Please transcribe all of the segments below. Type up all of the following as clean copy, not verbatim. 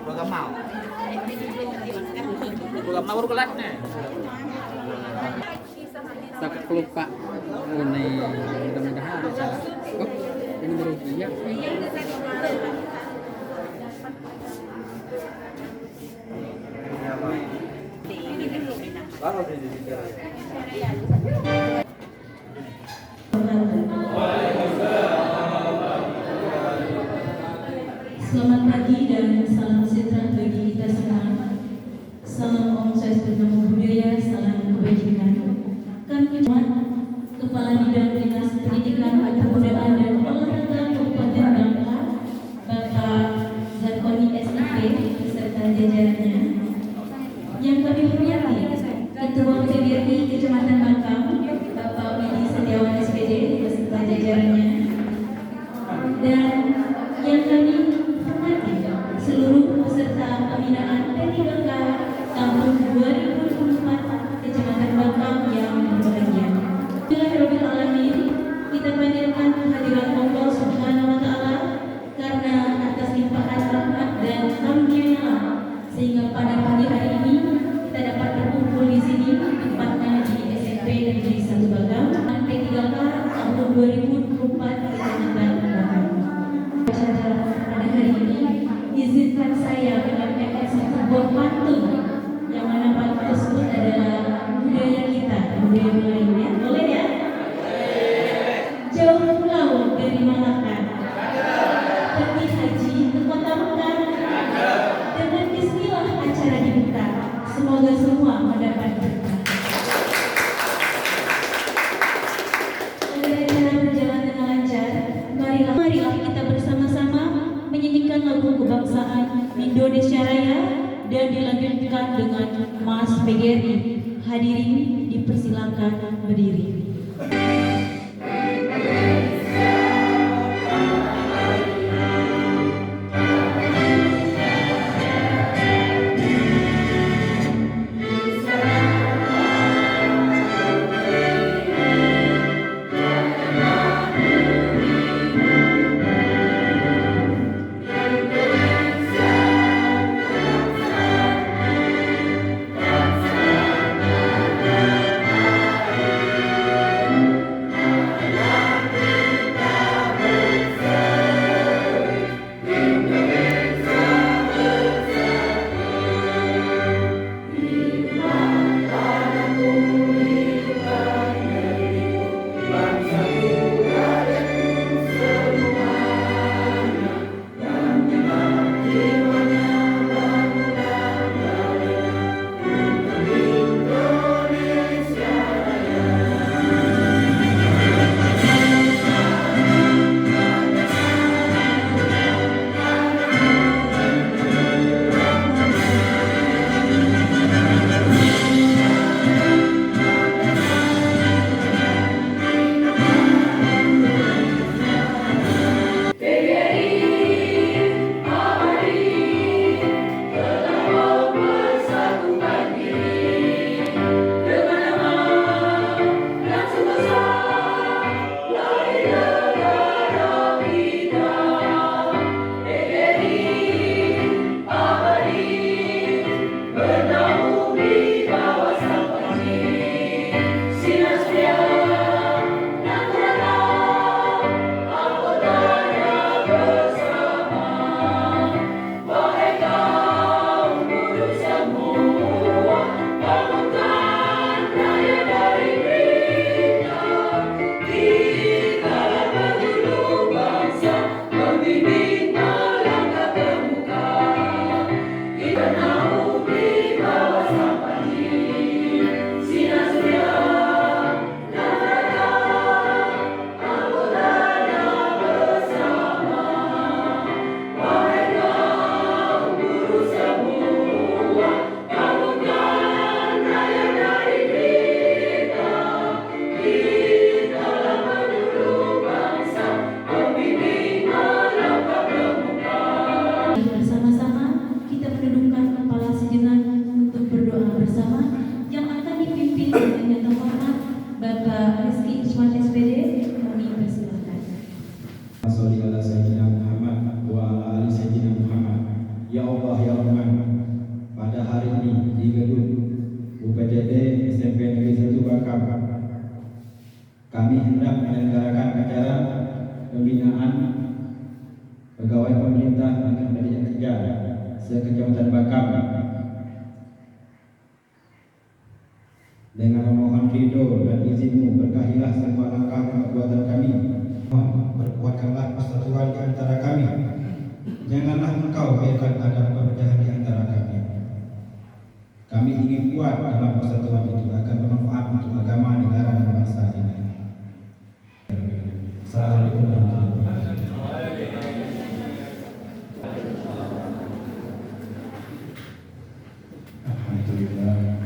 Program mau. Program mau kelas nih. Tak lupa mengenai mudah-mudahan bisa ini merugi ya. Selamat pagi dan salam sejahtera bagi kita semua. Salam Om Swastiastu, Namo Buddhaya, salam kebajikan. Kami Kepala Bidang Dinas Pendidikan, Kebudayaan dan Olahraga Kabupaten Bangka, Bapak Zakoni SIP beserta jajarannya. Yang kami hormati Ketua PBRI Kecamatan Bangka, Bapak Widi Setiawan SPD beserta jajarannya. Dan yang kami hormati seluruh peserta pembinaan P3K tahun 2024 Kecamatan Bangka yang berbahagia. Bismillahirrahmanirrahim alamin. Kita panjatkan kehadiran Allah Subhanahu wa taala karena atas limpahan rahmat dan karunia-Nya sehingga pada pagi hari ini kita dapat berkumpul di sini tepatnya di SMP Negeri 1 Bagam P3K tahun 2024 Kecamatan Bangka. Pada hari ini izinkan saya menyampaikan satu buah pantun yang mana pantun tersebut adalah budaya kita, budaya Melayu ya. Boleh ya? Jauh pulau dari Malaka, pergi haji ke kota Mekah. Dengan bismillah acara dibuka, semoga semua mendapat berkah. Agar acara berjalan dengan lancar, marilah kita bersama-sama menyanyikan lagu kebangsaan Indonesia Raya dan dilanjutkan dengan Mas PGRI. Hadirin dipersilakan berdiri. Sallallahu alaihi wasallam Muhammad wa ala kami hendak menyelenggarakan acara pembinaan pegawai pemerintah dengan manajer kerja se-Kecamatan Bakam dengan memohon ridho dan izinmu, berkahilah semua langkah dan perbuatan kami. Perkuatkanlah persatuan di antara kami. Janganlah engkau biarkan ada perpecahan di antara kami. Kami ingin kuat dalam persatuan itu agar bermanfaat untuk agama, negara, dan bangsa ini. Assalamualaikum warahmatullahi wabarakatuh. Alhamdulillah.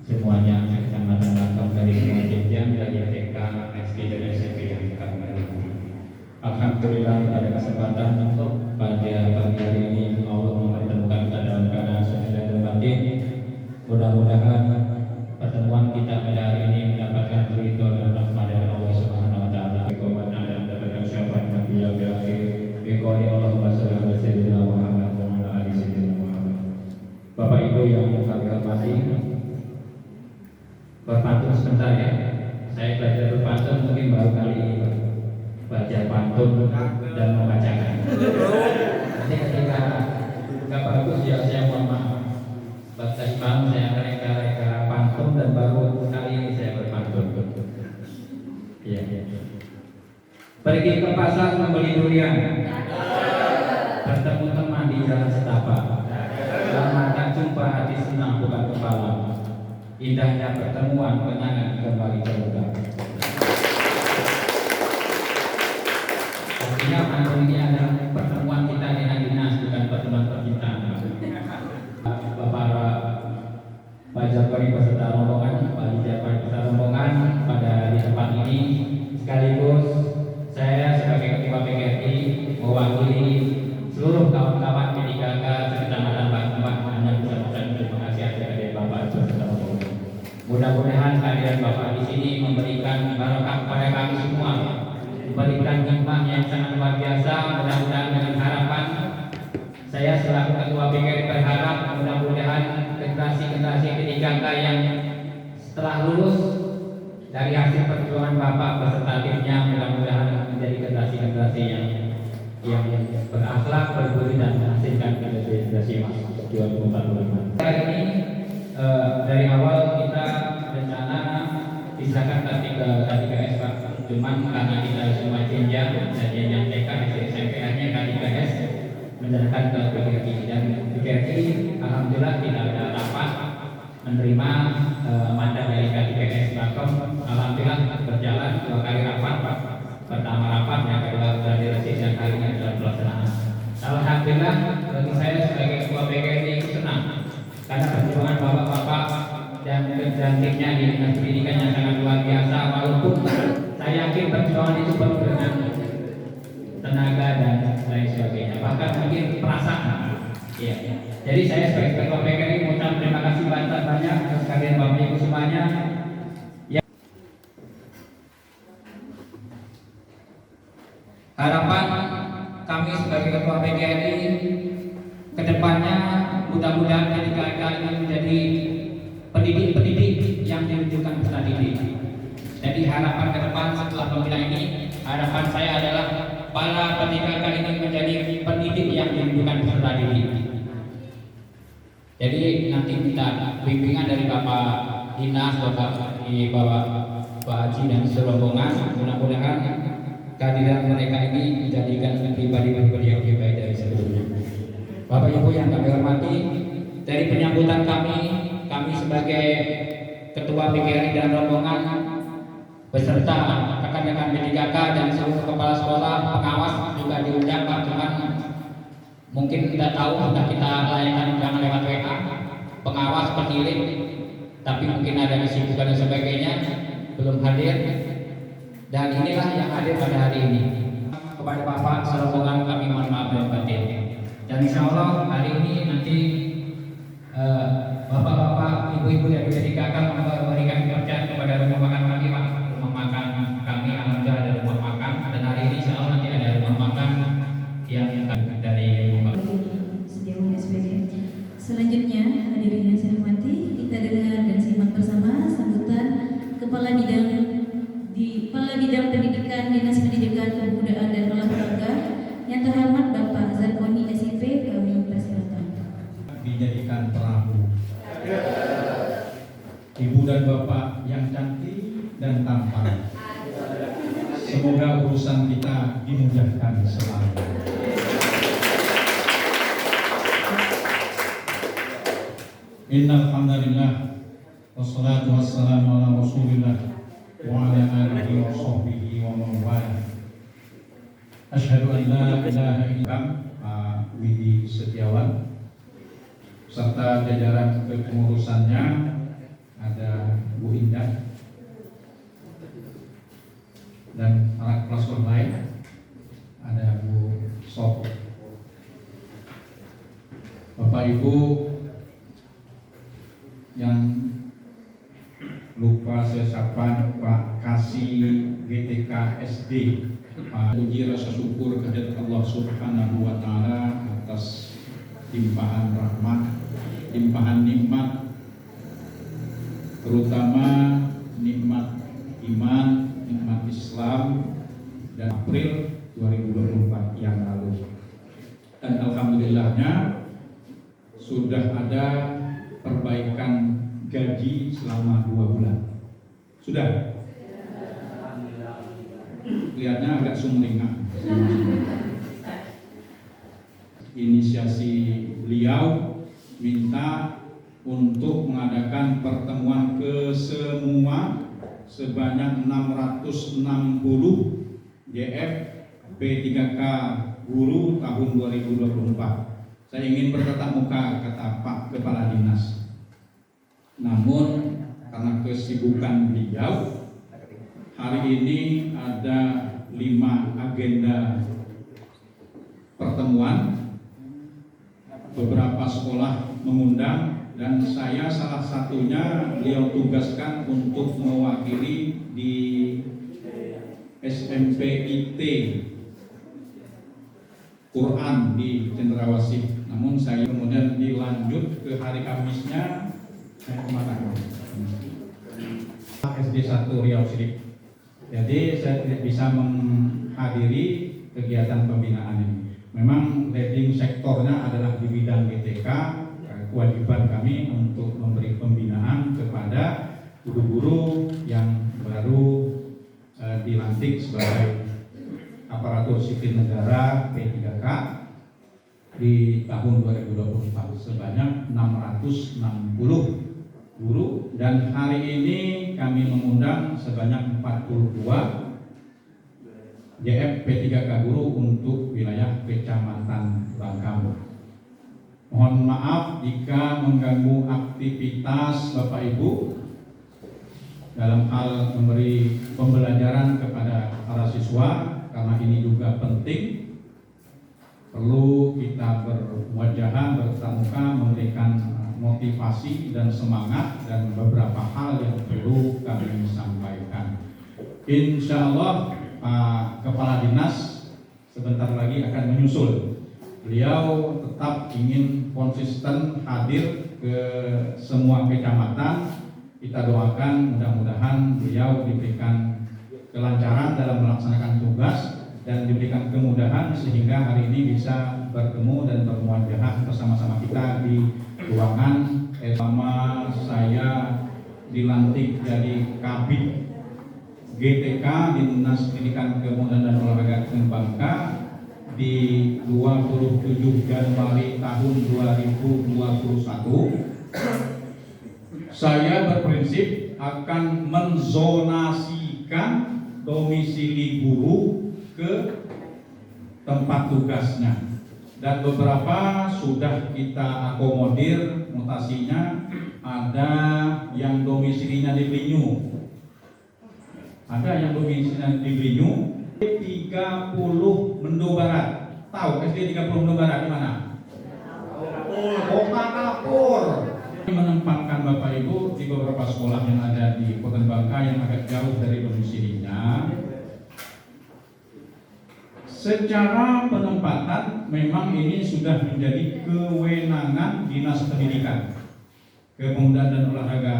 Semuanya kecamatan Bakam dari semua jenjang dari TK, SD dan SMP yang kami hormati. Alhamdulillah pada kesempatan pada pagi hari ini Allah mempertemukan kita dalam keadaan sehat dan batin. Mudah-mudahan pertemuan kita pada hari ini mendapatkan ridho dan rahmat dari Allah Subhanahu Wa Taala. Kemudian dan mendapatkan syafaat Nabi yang berakhir. Bikoni Allahumma sholli ala sayyidina Muhammad wa ala ali sayyidina Muhammad. Bapak Ibu yang kami hormati, berpantun sebentar ya. Saya belajar berpantun mungkin baru kali ini baca pantun dan membacakan. Nanti ketika nggak bagus ya saya mohon maaf. Baca imam saya akan reka-reka pantun dan baru kali ini saya berpantun. Iya. Pergi ke pasar membeli durian. Bertemu teman di jalan setapak. Mata jumpa hati senang bukan kepala. Indahnya pertemuan kenangan kembali terulang. Artinya pantun ini adalah pertemuan kita dengan dinas, bukan pertemuan percintaan. Bapak Pak Japari beserta rombongan, Pak Japari beserta rombongan pada di tempat ini, sekaligus saya sebagai Ketua PGRI mewakili seluruh kawan-kawan P3K Kecamatan Bakam hanya bisa mengucapkan terima kasih kepada Bapak beserta rombongan. Mudah-mudahan kehadiran Bapak di sini memberikan barokah kepada kami semua, memberikan hikmah yang sangat luar biasa. Mudah-mudahan dengan harapan saya selaku Ketua PGRI berharap mudah-mudahan generasi-generasi P3K yang setelah lulus dari hasil perjuangan Bapak beserta timnya mudah-mudahan menjadi generasi-generasi yang berakhlak, berbudi dan menghasilkan generasi emas 2045. Hari ini dari awal kita rencana pisahkan K3S Pak, cuman karena kita semua jenjang dan jenjang TK, SMP hanya K3S menjalankan ke PGRI dan PGRI alhamdulillah kita ada rapat menerima mandat dari K3S Bakam. Alhamdulillah berjalan 2 kali rapat Pak. Pertama rapat, yang kedua dari resisi yang kali ini adalah pelaksanaan. Alhamdulillah bagi saya sebagai Ketua PGRI senang karena perjuangan bapak-bapak dan timnya di dinas pendidikan yang sangat luar biasa. Walaupun saya yakin perjuangan itu penuh dengan tenaga dan lain sebagainya, bahkan mungkin perasaan. Ya. Jadi saya sebagai Ketua PGRI mengucapkan terima kasih banyak atas kehadiran Bapak Ibu semuanya. Harapan kami sebagai Ketua PGRI kedepannya mudah-mudahan P3K ini menjadi pendidik-pendidik yang ditunjukkan peserta didik. Jadi harapan ke depan setelah pemilihan ini, harapan saya adalah para P3K ini menjadi pendidik yang ditunjukkan peserta didik. Jadi nanti kita bimbingan dari Bapak Dinas, Bapak Haji dan serombongan, mudah-mudahan kehadiran mereka ini menjadikan pribadi-pribadi yang lebih baik dari sebelumnya. Bapak Ibu yang kami hormati, dari penyambutan kami sebagai Ketua PGRI dan rombongan beserta rekan-rekan P3K dan seluruh kepala sekolah, pengawas juga diundang Pak, cuman mungkin tidak tahu sudah kita layangkan undangan lewat WA, pengawas, penilik, tapi mungkin ada kesibukan dan sebagainya belum hadir, dan inilah yang hadir pada hari ini. Kepada Bapak serombongan kami mohon maaf dan batin, dan insya Allah hari ini nanti bapak-bapak, ibu-ibu yang bisa dikatakan memberikan kepercayaan kepada rumah makan kami, Pak. Rumah makan kami alhamdulillah ada rumah makan, dan hari ini insya Allah nanti ada rumah makan yang dari rumah. Sejauh SPG. Selanjutnya hadirin yang saya hormati, kita dengar dan simak bersama sambutan Kepala Bidang Pendidikan Dinas Pendidikan Kebudayaan dan Olahraga yang terhormat Bapak Zarkoni SIP, kami persilakan. Dijadikan perahu. Ibu dan bapak yang cantik dan tampan, semoga urusan kita dimudahkan selalu. Innal hamdalillah wassalatu wassalamu ala Rasulillah wa ala alihi wa sahbihi wa man wala. Asyhadu an la ilaha illallah. Widi Setiawan serta jajaran kepengurusannya, ada Bu Indah dan anak kelas lain, ada Bu Sof. Bapak Ibu yang lupa saya sapa, Pak Kasih GTK SD, Pak puji rasa syukur kehadirat Allah Subhanahu wa taala atas limpahan rahmat, limpahan nikmat, terutama nikmat iman, nikmat Islam, dan April 2024 yang lalu. Dan alhamdulillahnya sudah ada perbaikan gaji selama 2 bulan. Sudah? Kelihatannya agak sumringah. Inisiasi beliau minta untuk mengadakan pertemuan kesemua sebanyak 660 JF P3K guru tahun 2024. Saya ingin bertatap muka, kata Pak Kepala Dinas. Namun karena kesibukan beliau, hari ini ada 5 agenda pertemuan. Beberapa sekolah mengundang dan saya salah satunya beliau tugaskan untuk mewakili di SMP IT Quran di Cendrawasih. Namun saya kemudian dilanjut ke hari Kamisnya saya kemana? SD 1 Riau Sidik. Jadi saya tidak bisa menghadiri kegiatan pembinaan ini. Memang leading sektornya adalah di bidang GTK. Kewajiban kami untuk memberi pembinaan kepada guru-guru yang baru dilantik sebagai aparatur sipil negara P3K di tahun 2024 sebanyak 660 guru, dan hari ini kami mengundang sebanyak 42 JF P3K guru untuk wilayah Kecamatan Bangkamu. Mohon maaf jika mengganggu aktivitas Bapak Ibu dalam hal memberi pembelajaran kepada para siswa, karena ini juga penting. Perlu kita berwajahan, bertamuka, memberikan motivasi dan semangat, dan beberapa hal yang perlu kami sampaikan. Insya Allah Pak Kepala Dinas sebentar lagi akan menyusul. Beliau tetap ingin konsisten hadir ke semua kecamatan. Kita doakan mudah-mudahan beliau diberikan kelancaran dalam melaksanakan tugas dan diberikan kemudahan sehingga hari ini bisa bertemu dan bermuajahah bersama-sama kita di ruangan. Selama saya dilantik jadi Kabid GTK Dinas Pendidikan Kebudayaan dan Olahraga Bangka di 27 Januari tahun 2021, saya berprinsip akan menzonasikan mengembalikan domisili guru ke tempat tugasnya, dan beberapa sudah kita akomodir mutasinya. Ada yang domisilinya di Belinyu, ada yang domisilinya di Belinyu. 30 Mendo Barat, tahu SD 30 Mendo Barat di mana? Kota Kapur. Menempatkan Bapak Ibu di beberapa sekolah yang ada di Kota Bangka yang agak jauh dari domisilinya. Secara penempatan memang ini sudah menjadi kewenangan Dinas Pendidikan, Kepemudaan dan Olahraga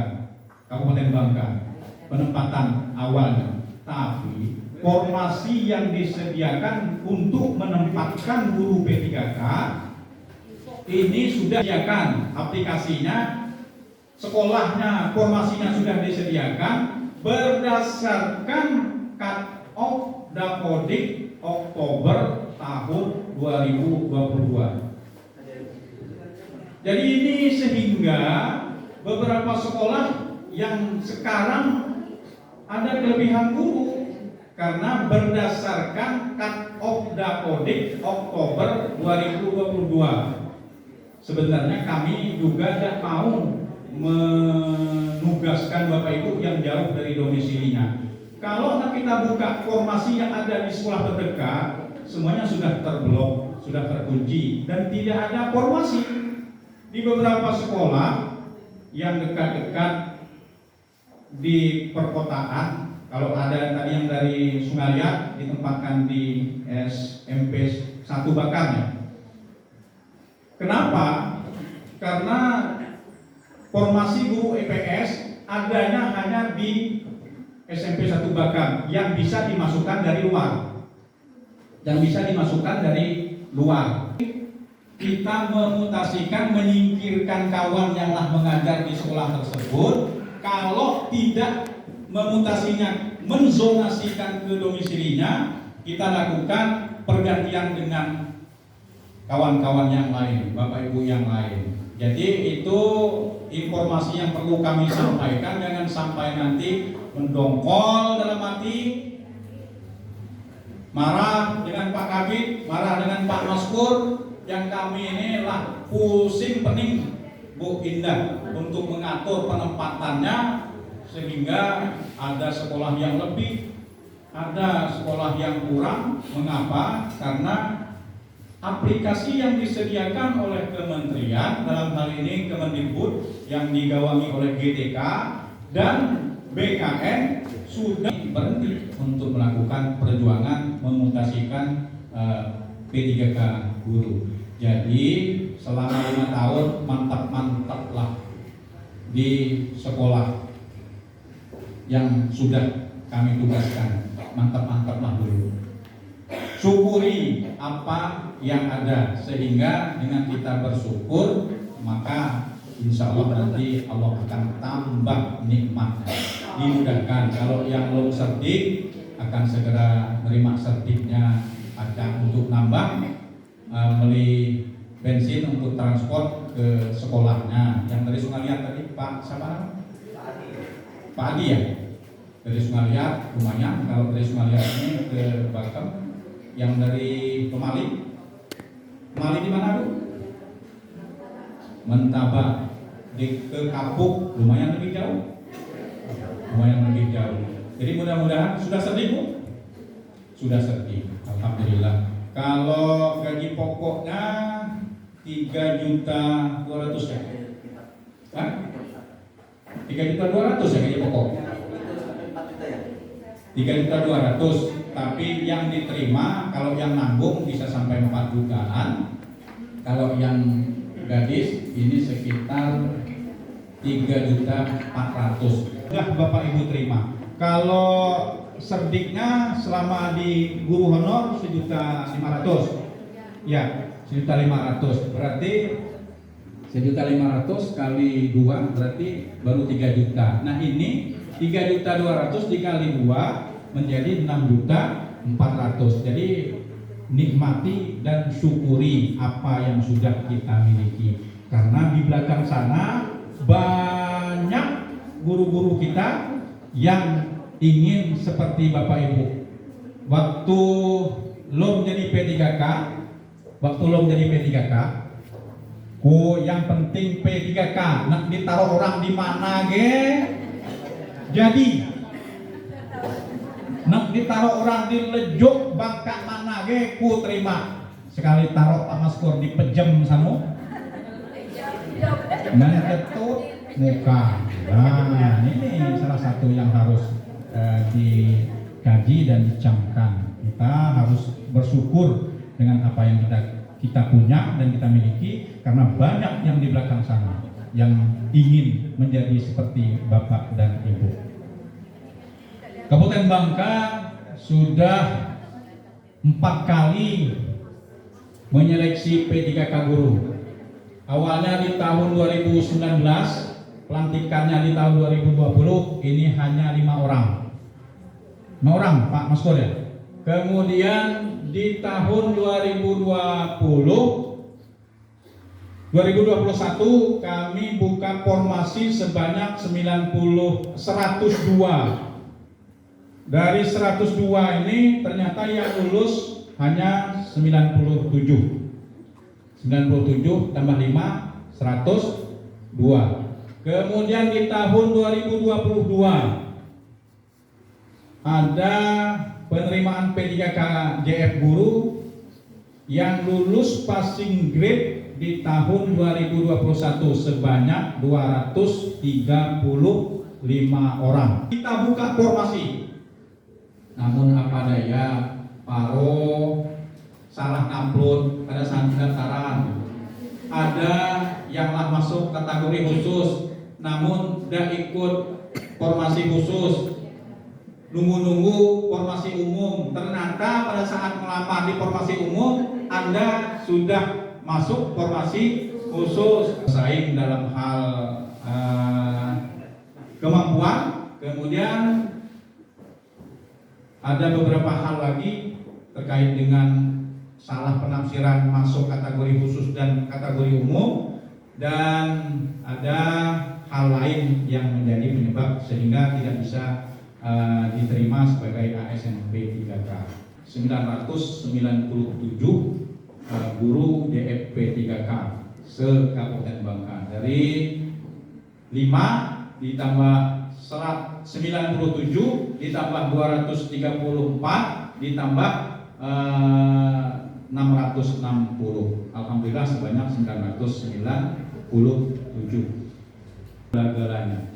Kabupaten Bangka, penempatan awalnya. Tapi formasi yang disediakan untuk menempatkan guru P3K ini sudah disediakan aplikasinya, sekolahnya, formasinya sudah disediakan berdasarkan cut off Dapodik Oktober tahun 2022. Jadi ini sehingga beberapa sekolah yang sekarang ada kelebihan guru karena berdasarkan cut off Dapodik Oktober 2022. Sebenarnya kami juga tidak mau menugaskan Bapak Ibu yang jauh dari domisilinya. Kalau kita buka formasi yang ada di sekolah terdekat, semuanya sudah terblok, sudah terkunci, dan tidak ada formasi. Di beberapa sekolah yang dekat-dekat di perkotaan, kalau ada tadi yang dari Sungaliat ditempatkan di SMP 1 Bakarnya. Kenapa? Karena formasi guru EPS adanya hanya di SMP 1 Bakar yang bisa dimasukkan dari luar. Kita memutasikan, menyingkirkan kawan yang telah mengajar di sekolah tersebut. Kalau tidak memutasinya, menzonasikan ke domisilinya, kita lakukan pergantian dengan kawan-kawan yang lain, Bapak Ibu yang lain. Jadi itu informasi yang perlu kami sampaikan. Jangan sampai nanti mendongkol dalam hati, marah dengan Pak Kabid, marah dengan Pak Maskur. Yang kami ini lah pusing pening Bu Indah untuk mengatur penempatannya, sehingga ada sekolah yang lebih, ada sekolah yang kurang. Mengapa? Karena aplikasi yang disediakan oleh kementerian, dalam hal ini Kemendikbud yang digawangi oleh GTK dan BKN, sudah berhenti untuk melakukan perjuangan memutasikan P3K guru. Jadi selama 5 tahun mantap-mantaplah di sekolah yang sudah kami tugaskan, mantap-mantaplah dulu. Syukuri apa yang ada, sehingga dengan kita bersyukur maka insya Allah nanti Allah akan tambah nikmatnya. Dimudahkan. Kalau yang belum sertik akan segera menerima sertiknya, akan untuk nambah beli bensin untuk transport ke sekolahnya. Yang dari Sungaliat tadi Pak siapa? Pak Adi ya. Dari Sungaliat lumayan. Kalau dari Sungaliat ini ke Bakem. Yang dari Pemali di mana Bu? Mentabak. Ke Kapuk lumayan lebih jauh. Jadi mudah-mudahan sudah sertik Bu? Sudah sertik. Alhamdulillah. Kalau gaji pokoknya 3.200.000 ya? Hah? 3.200.000 ya gaji pokok? 3.200.000. Tapi yang diterima kalau yang nanggung bisa sampai 4 jutaan. Kalau yang gadis ini sekitar 3.400.000. Sudah Bapak Ibu terima. Kalau serdiknya selama di guru honor 1.500.000. Ya, 1.500.000. Berarti 1.500.000 kali 2 berarti baru 3 juta. Nah ini 3.200.000 dikali 2 menjadi 6.400.000. Jadi nikmati dan syukuri apa yang sudah kita miliki. Karena di belakang sana banyak guru-guru kita yang ingin seperti Bapak Ibu. Waktu lo menjadi P3K, yang penting P3K, nak ditaruh orang di mana ge? Jadi, nak ditaruh orang di Lejuk Bangka mana ge? Ku terima. Sekali taruh Pak Maskur di pejem sanu, mengetut muka. Nah, ini salah satu yang harus dikaji dan dicamkan. Kita harus bersyukur dengan apa yang kita punya dan kita miliki, karena banyak yang di belakang sana yang ingin menjadi seperti Bapak dan Ibu. Kabupaten Bangka sudah 4 kali menyeleksi P3K guru. Awalnya di tahun 2019, pelantikannya di tahun 2020, ini hanya 5 orang. 5 orang, Pak Maskur ya. Kemudian di tahun 2021 kami buka formasi sebanyak 102. Dari 102 ini ternyata yang lulus hanya 97 tambah 5, 102. Kemudian di tahun 2022 ada penerimaan P3K JF guru yang lulus passing grade di tahun 2021 sebanyak 235 orang. Kita buka formasi. Namun apa daya, paro salah upload, ada pendaftaran, ada yang masuk kategori khusus namun tidak ikut formasi khusus, nunggu formasi umum. Ternyata pada saat melamar di formasi umum Anda sudah masuk formasi khusus. Saing dalam hal kemampuan. Kemudian ada beberapa hal lagi terkait dengan salah penafsiran masuk kategori khusus dan kategori umum, dan ada hal lain yang menjadi penyebab sehingga tidak bisa diterima sebagai ASN P3K. 997 guru DFP 3K se-Kabupaten Bangka. Dari 5 ditambah 97 ditambah 234 ditambah 660. Alhamdulillah sebanyak 997 gala-galanya.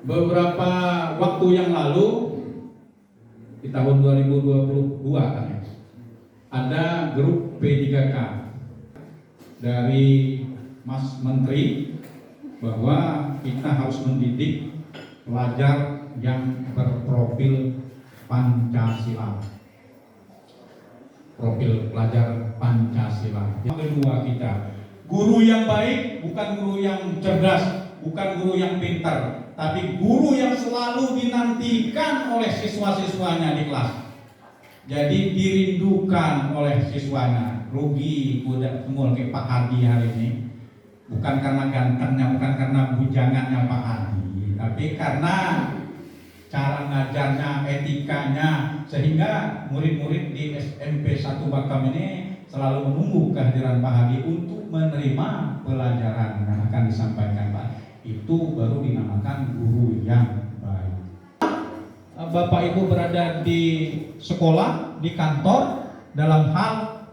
Beberapa waktu yang lalu di tahun 2022 kan ya, ada grup P3K dari Mas Menteri bahwa kita harus mendidik pelajar yang berprofil Pancasila. Profil pelajar Pancasila. Yang kedua, kita guru yang baik, bukan guru yang cerdas, bukan guru yang pintar, tapi guru yang selalu dinantikan oleh siswa-siswanya di kelas. Jadi dirindukan oleh siswanya. Rugi udah semua kayak Pak Hadi hari ini. Bukan karena gantengnya, bukan karena bujangannya Pak Hadi, tapi karena cara ngajarnya, etikanya, sehingga murid-murid di SMP 1 Bakam ini selalu menunggu kehadiran Pak Hadi untuk menerima pelajaran yang akan disampaikan Pak. Itu baru dinamakan guru yang baik. Bapak Ibu berada di sekolah, di kantor, dalam hal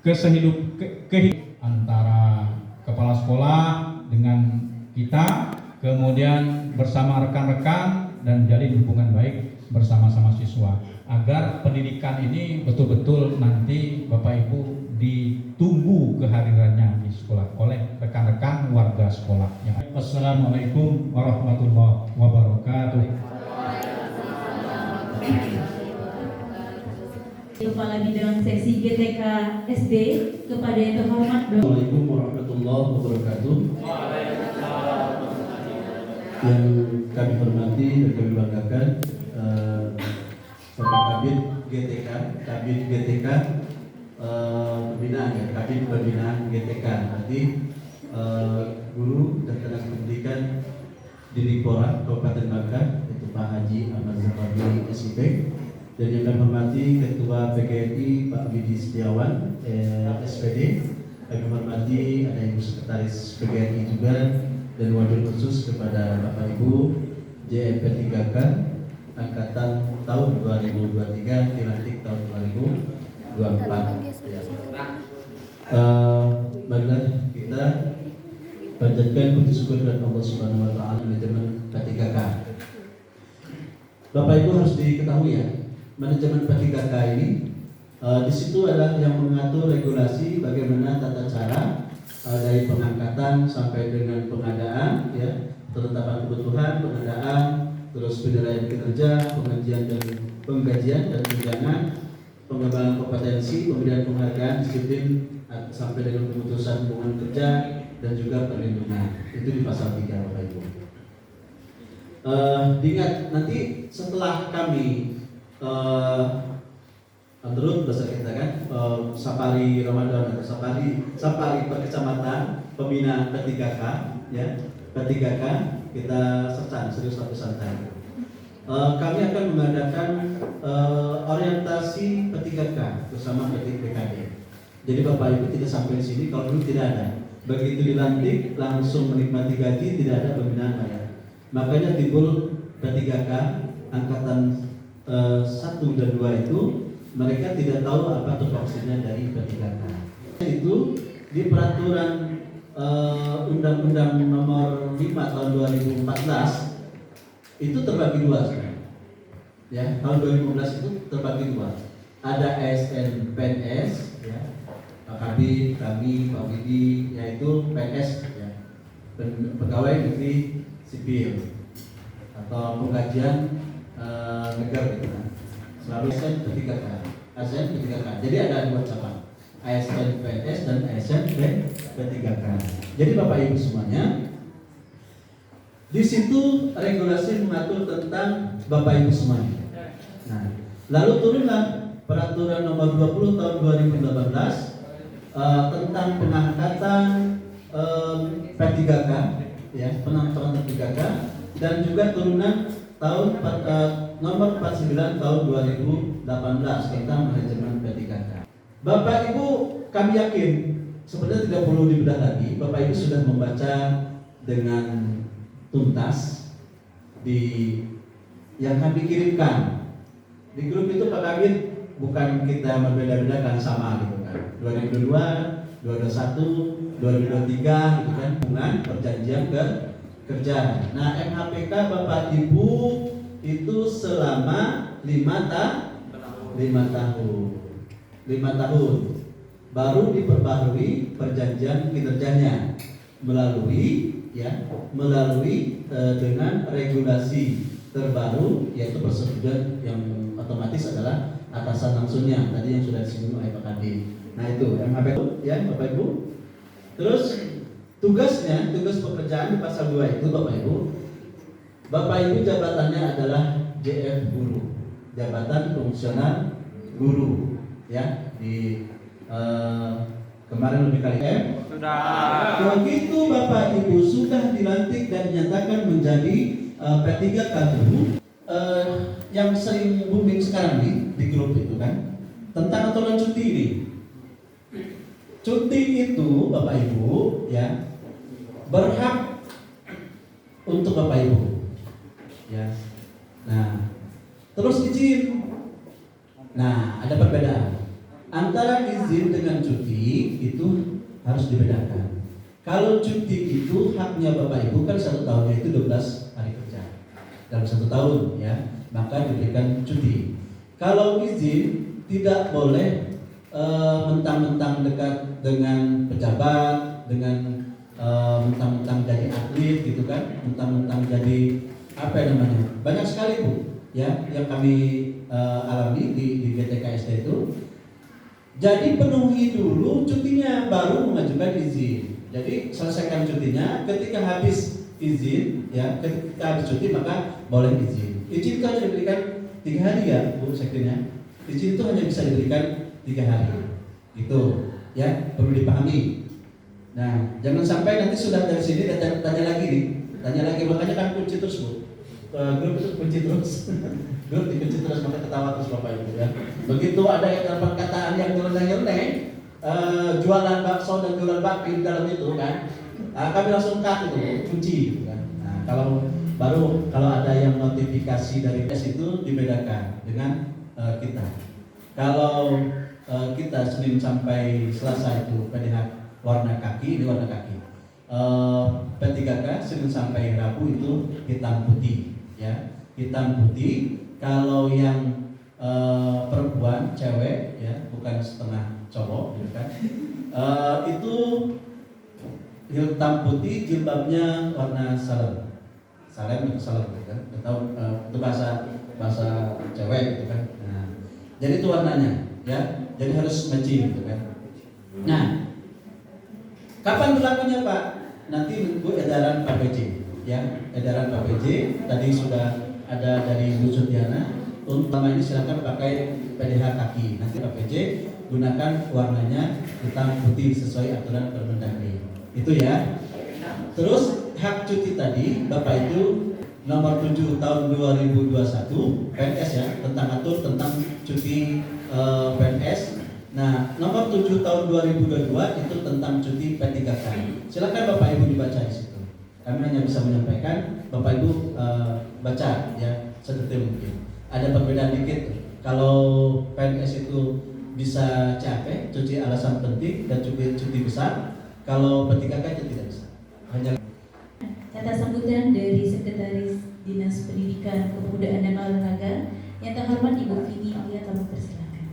kehidupan antara kepala sekolah dengan kita, kemudian bersama rekan-rekan dan jalin hubungan baik bersama-sama siswa, agar pendidikan ini betul-betul nanti Bapak Ibu ditunggu kehadirannya di sekolah oleh rekan-rekan warga sekolah. Assalamualaikum warahmatullahi wabarakatuh. Kepala Bidang Sesi GTK SD kepada yang terhormat Assalamualaikum warahmatullahi wabarakatuh. Yang kami hormati dan kami banggakan Bapak Kabid GTK pembinaan ya, Kabid Pembinaan GTK, nanti guru dan tenaga pendidikan Diripora Kabupaten Bangka, yaitu Pak Haji Ahmad Zakardi SIP, dan yang kami hormati Ketua PGRI Pak Widi Setiawan SPD. Kami hormati ada Ibu Sekretaris PGRI juga, dan wabil khusus kepada Bapak Ibu JMP 3K angkatan tahun 2023 dilantik tahun 2024. Marilah kita panjatkan puji syukur kepada Allah Subhanahu wa taala manajemen P3K. Bapak Ibu harus diketahui ya, manajemen P3K ini di situ adalah yang mengatur regulasi bagaimana tata cara dari pengangkatan sampai dengan pengadaan, ya, penetapan kebutuhan, pengadaan, terus penilaian kinerja, penggajian dan tunjangan, pengembangan kompetensi, pemberian penghargaan, disiplin sampai dengan pemutusan hubungan kerja dan juga perlindungan. Itu di pasal 3, Bapak Ibu. Diingat nanti setelah kami menurut bahasa kita kan safari Ramadan atau safari per kecamatan pembinaan P3K, ya, P3K kita serius tapi santai. Kami akan mengadakan orientasi P3K bersama PKD. Jadi Bapak Ibu tidak sampai di sini kalau dulu tidak ada. Begitu dilantik langsung menikmati gaji, tidak ada pembinaan bayar. Makanya timbul P3K angkatan 1 dan 2 itu mereka tidak tahu apa tupoksinya dari P3K. Itu di peraturan Undang-Undang Nomor 5 tahun 2014 itu terbagi dua sebenarnya. Ya, tahun 2015 itu terbagi dua. Ada ASN PNS, ya, Pak Kabid, kami, Pak Widi, yaitu PNS, ya, pegawai negeri sipil atau penggajian negara gitu kan. Selalu ASN P3K, ASN P3K. Jadi ada dua cabang, ASN PNS dan ASN P3K. Jadi Bapak Ibu semuanya, di situ regulasi mengatur tentang Bapak Ibu semuanya. Nah, lalu turunlah peraturan nomor 20 tahun 2018 tentang pengangkatan P3K, ya, penangkapan P3K, dan juga turunan tahun nomor 49 tahun 2018 tentang manajemen P3K. Bapak Ibu, kami yakin sebenarnya tidak perlu dibedah lagi. Bapak Ibu sudah membaca dengan tuntas di yang kami kirimkan di grup itu. Pak Kabid, bukan kita membeda-bedakan sama gitu kan, 2022, 2021, 2023 gitu kan, hubungan perjanjian kerja. Nah, MHPK Bapak Ibu itu selama 5 tahun baru diperbarui perjanjian kinerjanya melalui dengan regulasi terbaru, yaitu persetujuan yang otomatis adalah atasan langsungnya tadi yang sudah disinggung oleh Pak Kabid. Nah, itu MHPK ya Bapak Ibu. Terus tugas pekerjaan di pasal 2 itu Bapak Ibu jabatannya adalah JF guru, jabatan fungsional guru, ya, di kemarin lebih kali Sudah. Begitu Bapak Ibu sudah dilantik dan dinyatakan menjadi P3K guru, yang sering booming sekarang nih di grup itu kan tentang aturan cuti ini. Cuti itu Bapak Ibu, ya, berhak untuk Bapak Ibu, ya. Nah, terus izin. Nah, ada perbedaan antara izin dengan cuti, itu harus dibedakan. Kalau cuti itu haknya Bapak Ibu kan 1 tahun, yaitu 12 hari kerja dalam 1 tahun, ya, maka diberikan cuti. Kalau izin tidak boleh mentang-mentang dekat dengan pejabat, dengan mentang-mentang jadi atlet gitu kan, mentang-mentang jadi apa namanya, banyak sekali Bu, ya, yang kami alami di GTKSD itu. Jadi penuhi dulu cutinya baru mengajukan izin. Jadi selesaikan cutinya, ketika habis izin, ya, ketika habis cuti maka boleh izin. Izin itu hanya diberikan 3 hari ya Bu Sekjennya. Izin itu hanya bisa diberikan 3 hari. Itu ya perlu dipahami. Nah, jangan sampai nanti sudah dari sini tanya lagi nih. Tanya lagi, makanya kan kunci terus Bu. Grup itu kunci terus. Grup dikunci terus, maka ketawa terus Bapak Ibu ya. Begitu ada yang dalam perkataan yang nyeleneh-nyeleneh, jualan bakso dan jualan bakmi di dalam itu kan, kami langsung cut itu kunci gitu kan. Nah, kalau ada yang notifikasi dari PS itu dibedakan dengan kita. Kalau kita Senin sampai Selasa itu PDH warna kaki, ini warna kaki. P3K Senin sampai Rabu itu hitam putih ya, hitam putih. Kalau yang perempuan cewek ya, bukan setengah cowok gitu kan, itu hitam putih, jilbabnya warna salem atau salem gitu kan, atau itu bahasa cewek gitu kan. Nah, jadi itu warnanya ya, jadi harus matching gitu kan. Nah, kapan berlakunya Pak? Nanti menunggu edaran KPJ ya, edaran KPJ tadi sudah ada dari Bu Sudiana. Untuk pertama ini silakan pakai PDH kaki. Nanti KPJ gunakan warnanya hitam putih sesuai aturan Permendagri. Itu ya. Terus hak cuti tadi Bapak itu nomor 7 tahun 2021 PNS ya, tentang tentang cuti PNS. Nah, nomor 7 tahun 2022 itu tentang cuti P3K. Silakan Bapak Ibu dibaca di situ. Kami hanya bisa menyampaikan, Bapak Ibu baca ya sedetail mungkin. Ada perbedaan dikit. Kalau PNS itu bisa CAP, cuti alasan penting dan cuti besar. Kalau P3K itu tidak bisa. Hanya kata sambutan dari Sekretaris Dinas Pendidikan, Kepemudaan dan Olahraga yang terhormat Ibu Vini Alia, kami persilakan.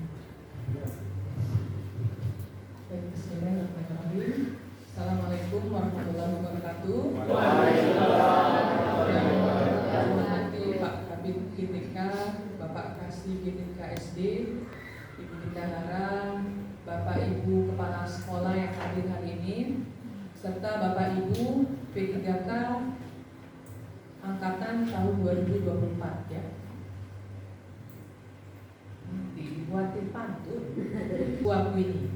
Bismillahirrahmanirrahim. Assalamualaikum warahmatullahi wabarakatuh. Pak Kabid GTK, Bapak Kasih GTK SD, Ibu Bendahara, Bapak Ibu Kepala Sekolah yang hadir hari ini, serta Bapak Ibu P3K Angkatan tahun 2024 ya. Dibuatin pantun. Buah Winnie.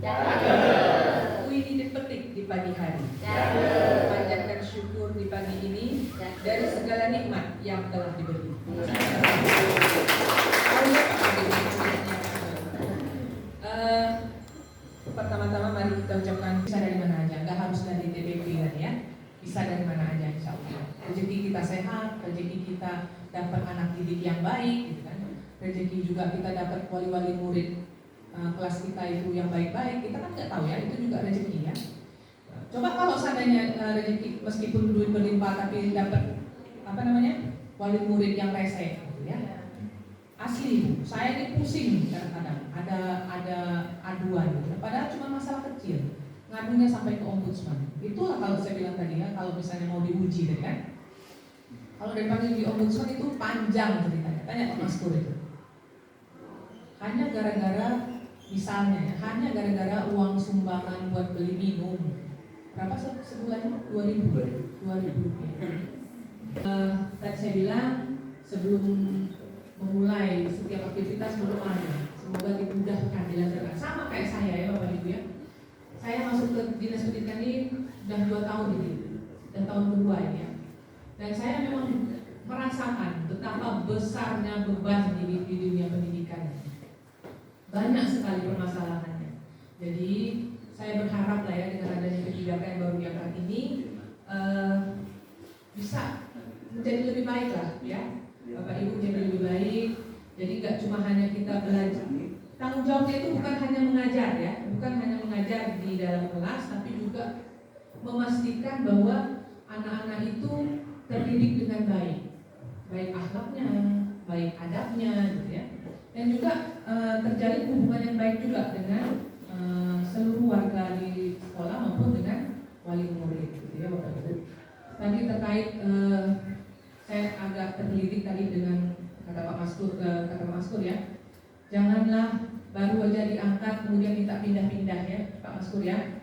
Winnie dipetik di pagi hari. Panjatkan syukur di pagi ini dari segala nikmat yang telah diberi. Pertama-tama mari kita ucapkan bisa dari mana aja, nggak harus dari TPP kan ya, bisa dari mana aja insya Allah. Rezeki kita sehat, rezeki kita dapat anak didik yang baik, gitu kan. Rezeki juga kita dapat wali-wali murid kelas kita itu yang baik-baik, kita kan nggak tahu ya, itu juga rezeki ya. Coba kalau seandainya rezeki meskipun duit berlimpah tapi dapat wali murid yang rese, gitu ya. Asli, saya ini pusing kadang-kadang ada aduan, gitu. Padahal cuma masalah kecil, ngadunya sampai ke ombudsman. Itulah kalau saya bilang tadi ya, kalau misalnya mau diuji tadi kan, kalau dipanggil di ombudsman itu panjang ceritanya. Tanya Pak Maskur itu. Hanya gara-gara misalnya ya, hanya gara-gara uang sumbangan buat beli minum. Berapa sebulan? 2.000 rupiah. Tadi saya bilang sebelum memulai setiap aktivitas belum ada. Semoga dimudahkan dilancarkan. Sama kayak saya ya Bapak Ibu ya. Saya masuk ke Dinas Pendidikan ini sudah 2 tahun ini, dan tahun kedua ini ya. Dan saya memang merasakan betapa besarnya beban di dunia pendidikan. Banyak sekali permasalahannya. Jadi saya berharap lah ya dengan adanya P3K yang baru diangkat ini bisa menjadi lebih baik lah ya. Bapak Ibu menjadi lebih baik. Jadi nggak cuma hanya kita belajar. Tanggung jawabnya itu bukan hanya mengajar ya, bukan hanya mengajar di dalam kelas, tapi juga memastikan bahwa anak-anak itu terdidik dengan baik, baik akhlaknya, baik adabnya, gitu ya. Dan juga terjalin hubungan yang baik juga dengan seluruh warga di sekolah maupun dengan wali murid, gitu ya Bapak Ibu. Tadi terkait saya agak terlirik tadi dengan kata Pak Maskur ya. Janganlah baru aja diangkat kemudian minta pindah-pindah ya Pak Maskur ya.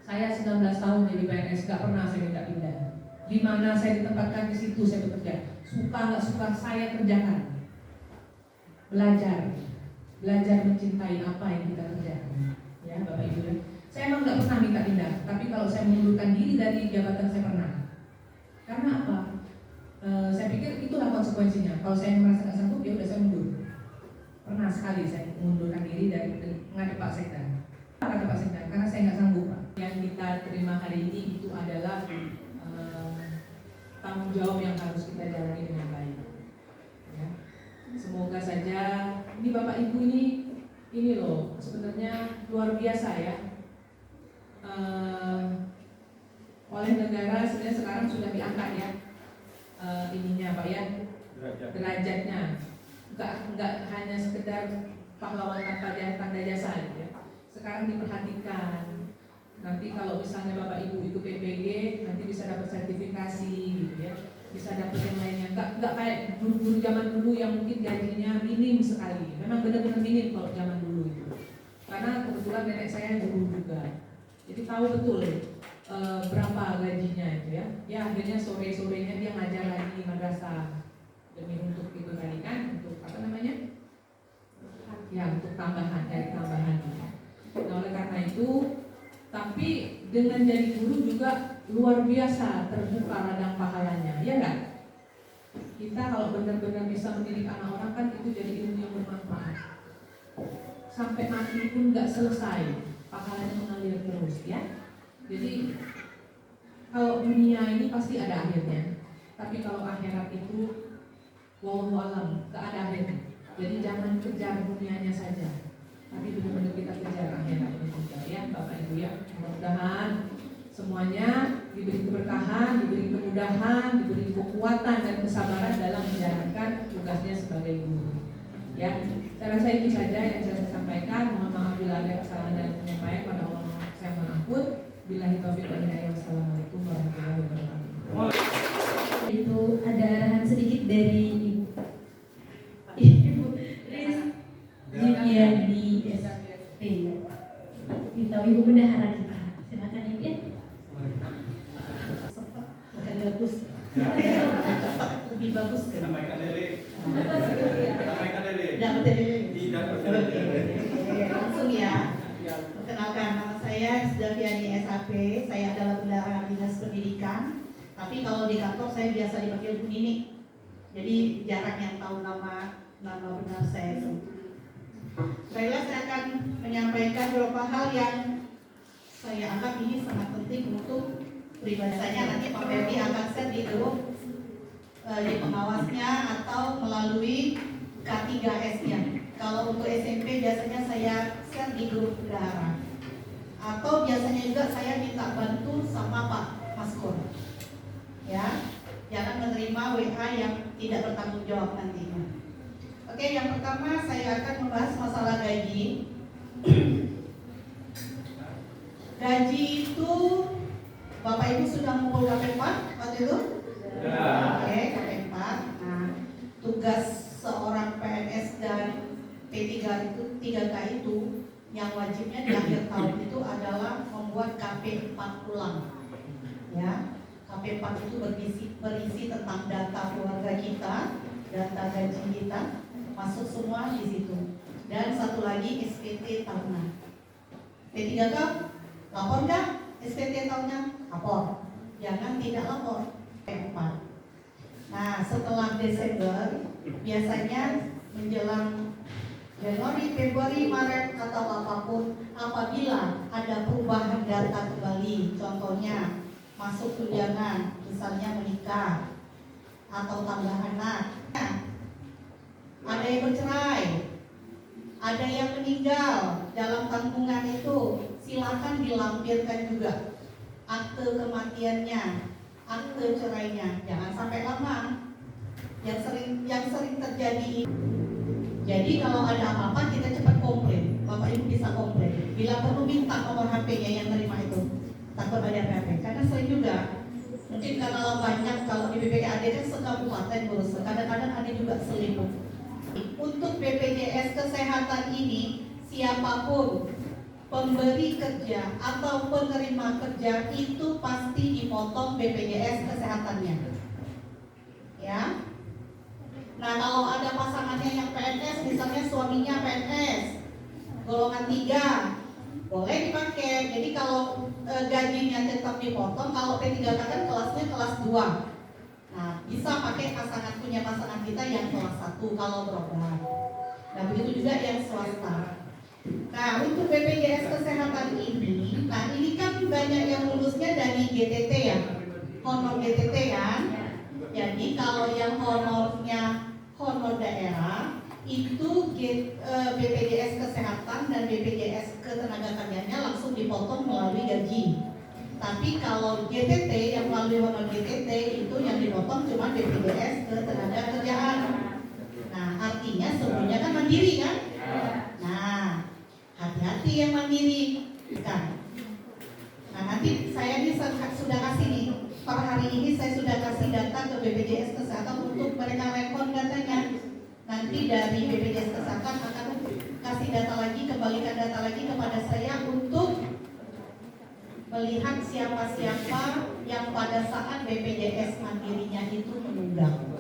Saya 19 tahun jadi PNS, gak pernah saya minta pindah. Di mana saya ditempatkan di situ saya bekerja. Suka nggak suka saya kerjakan. Belajar mencintai apa yang kita kerjakan. Ya Bapak Ibu ya. Saya emang nggak pernah minta pindah, tapi kalau saya mengundurkan diri dari jabatan saya pernah. Karena apa? Saya pikir itulah konsekuensinya. Kalau saya merasa nggak sanggup, ya udah saya mundur. Pernah sekali saya mengundurkan diri dari menghadap Pak Sekda. Kata Pak Sekda, karena saya nggak sanggup Pak. Yang kita terima hari ini itu adalah tanggung jawab yang harus kita jalani dengan baik. Ya. Semoga saja ini Bapak Ibu ini loh sebenarnya luar biasa ya. Oleh negara sebenarnya sekarang sudah diangkat ya ininya Pak ya derajatnya. Enggak hanya sekedar pahlawan tanpa tanda jasa gitu ya. Sekarang diperhatikan. Nanti kalau misalnya Bapak Ibu ikut PPG nanti bisa dapat sertifikasi gitu ya. Bisa dapat yang lainnya. Enggak kayak guru-guru zaman dulu yang mungkin gajinya minim sekali. Memang benar-benar minim kalau zaman dulu itu. Karena kebetulan nenek saya guru juga. Jadi tahu betul berapa gajinya itu ya. Ya akhirnya sore-sorenya dia ngajar lagi di madrasah demi untuk itu tadi kan untuk apa namanya? Ya untuk tambahan dari tambahan. Nah oleh karena itu, tapi dengan jadi guru juga luar biasa terbuka ladang pahalanya, ya enggak? Kita kalau benar-benar bisa mendidik anak orang kan itu jadi ilmu yang bermanfaat. Sampai mati pun nggak selesai, pahalanya mengalir terus, ya. Jadi kalau dunia ini pasti ada akhirnya, tapi kalau akhirat itu wallahu alam, nggak ada akhirnya. Jadi jangan kejar dunianya saja, tapi benar-benar kita kejar akhiratnya juga, ya, Bapak Ibu ya. Mudah-mudahan semuanya diberi keberkahan, diberi kemudahan, diberi kekuatan dan kesabaran dalam menjalankan tugasnya sebagai guru. Ya, saya rasa itu saja yang saya sampaikan. Mohon maaf bila ada kesalahan dalam penyampaian. Pada Allah saya mohon ampun. Billahi taufiq wal hidayah. Wassalamualaikum warahmatullahi wabarakatuh. Itu ada arahan sedikit dari Ibu Riz Jipiani SP. Kita Ibu Bendahara kita. Silakan Ibu ya. Bukan bagus. Lebih bagus kan? Sampaikan Dede. Dapat dari Langsung ya. Perkenalkan, nama saya Jipiani SAP. Saya adalah bendahara dinas pendidikan. Tapi kalau di kantor saya biasa dipanggil Bu Nini. Jadi jarang yang tahu nama benar saya itu. Baiklah, saya akan menyampaikan beberapa hal yang saya anggap ini sangat penting untuk pribadi saya. Nanti Pak Ferdi akan share di grup di pengawasnya atau melalui K3S-nya. Kalau untuk SMP biasanya saya share di grup bendahara. Atau biasanya juga saya minta bantu sama Pak Maskur. Ya, jangan menerima WA yang tidak bertanggung jawab nantinya. Oke, yang pertama saya akan membahas masalah gaji. Gaji itu Bapak Ibu sudah mengumpul KP4 waktu itu? Ya. Oke, KP4. Nah, tugas seorang PNS dan P3 itu 3K itu yang wajibnya di akhir tahun itu adalah membuat KP4 ulang. Ya. KP4 itu berisi tentang data keluarga kita, data gaji kita, masuk semua di situ. Dan satu lagi SPT tahunan. P3K lapor nggak SPT tahunnya? Lapor. Jangan tidak lapor. KP4. Nah, setelah Desember biasanya menjelang Januari, Februari, Maret atau apapun, apabila ada perubahan data kembali, contohnya masuk tunjangan, misalnya menikah atau tambah anak, ada yang bercerai, ada yang meninggal dalam tanggungan itu, silakan dilampirkan juga akte kematiannya, akte cerainya, jangan sampai lama. Yang sering terjadi. Jadi kalau ada apa-apa kita cepat komplain, Bapak Ibu bisa komplain. Bila perlu minta nomor HP-nya yang terima itu. Takut ada apa-apa. Karena sering juga, mungkin karena banyak kalau di BPKAD kan sekabupaten ngurus, kadang-kadang ada juga seliput. Untuk BPJS Kesehatan ini, siapapun pemberi kerja atau penerima kerja itu pasti dipotong BPJS Kesehatannya. Ya. Nah, kalau ada pasangannya yang PNS, misalnya suaminya PNS golongan 3, boleh dipakai. Jadi kalau gajinya tetap dipotong, kalau P3K kan kelasnya kelas 2, Nah, bisa pakai punya pasangan kita yang kelas 1 kalau berobat. Nah, begitu juga yang swasta. Nah, untuk BPJS Kesehatan ini, nah ini kan banyak yang lulusnya dari GTT ya, honor GTT kan. Jadi kalau yang honornya honor daerah itu BPJS Kesehatan dan BPJS Ketenagakerjaannya langsung dipotong melalui gaji. Tapi kalau GTT yang melalui honor GTT itu yang dipotong cuma BPJS Ketenagakerjaan. Nah, artinya sebelumnya kan mandiri kan? Nah, hati-hati yang mandiri kan. Nah, nanti saya ini sudah kasih nih, per hari ini saya sudah kasih data ke BPJS Kesehatan untuk mereka rekod datanya. Nanti dari BPJS Kesehatan akan kasih data lagi, kembalikan data lagi kepada saya untuk melihat siapa-siapa yang pada saat BPJS mandirinya itu menunggak.